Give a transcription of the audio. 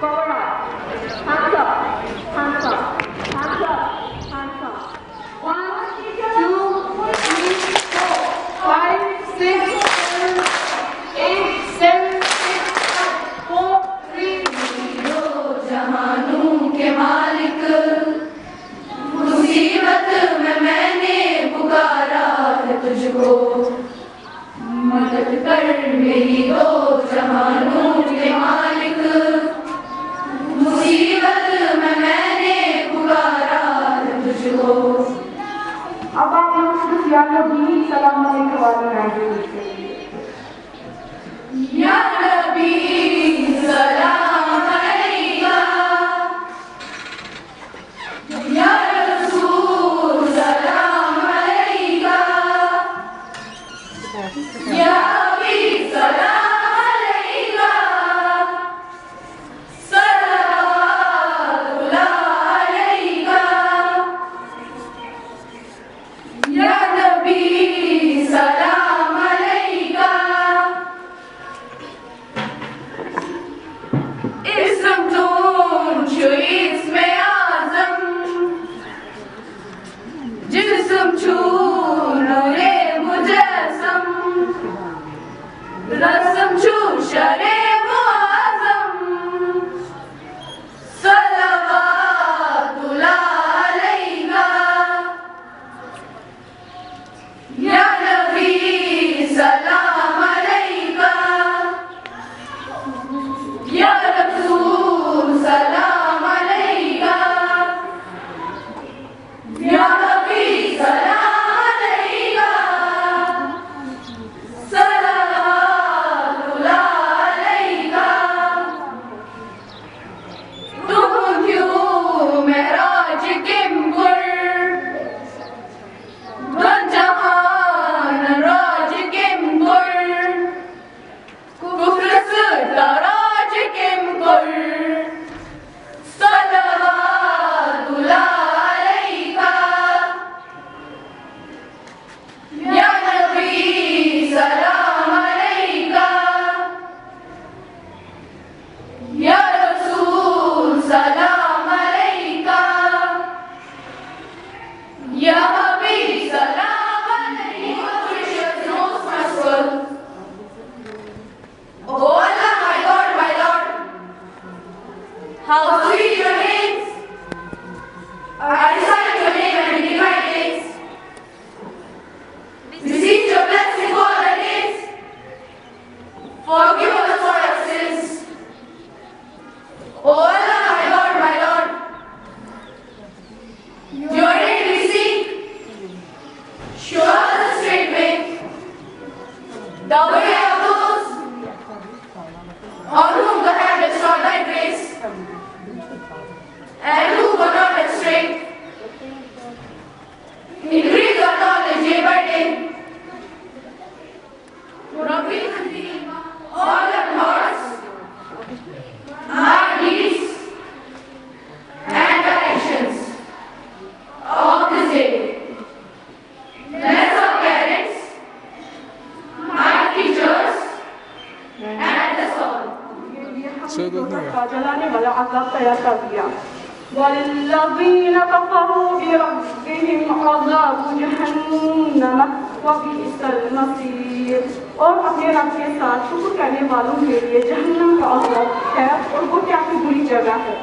Cover up. Hands up. Hands up. Hands up. Hands up. 1, 2, 3, 4, 5, 6, 7, 8, 7, 6, 5, 4, 3, 0. जहानों के मालिक मुसीबत में मैंने पुकारा है तुझको, मदद कर मेरी दो जहानों के मालिक, मुसीबत में मैंने पुकारा है तुझको। अब आप लोग सिर्फ या नबी सलाम अलैहि वाले गाएंगे। या नबी सलाम अलैका, या रसूल सलाम अलैका, या हबीब सलाम अलैका, सल्लल्लाहु अलैका, या नबी सलाम अलैका। इस्म छू इसमें आज़म, जिस्म छू नूरे मुजस्सम, रस्म छू शरे मुआज़म, सल्लल्लाहु अलैका, या नबी सलाम अलैका, या रसूल सलाम अलैका, या हबीब सलाम अलैका, सल्लल्लाहु अलैका। तुम क्यों मेराज किमकुर, दो जहान राज किमकुर, कुफ्र सताराज किमकुर, सल्लल्लाहु अलैका, या नबी सलाम अलैका, या रसूल सलाम अलैका, या हबीब सलाम अलैका। Gracious, most merciful, O Allah, my God, my Lord, how sweet your names! I recite your name and divine names. Beseech your blessing for our days. Forgive us for our sins. O Allah, my God, my Lord, your aid we seek. Show us the straight way, the way of those on whom God had bestowed thy grace, and who were not astray. Increase our knowledge day by day. Reveal all our thoughts, our deeds, and our actions of this day. Bless our parents, our teachers, and us all. जलाने वाला अज़ाब तैयार कर दिया। वल्लज़ीन कफ़रू बिरब्बिहिम अज़ाबु जहन्नम वबिइसल मसीर। और अपने रब के साथ शुक्र करने वालों के लिए जहन्नम का अज़ाब है और वो क्या बुरी जगह है।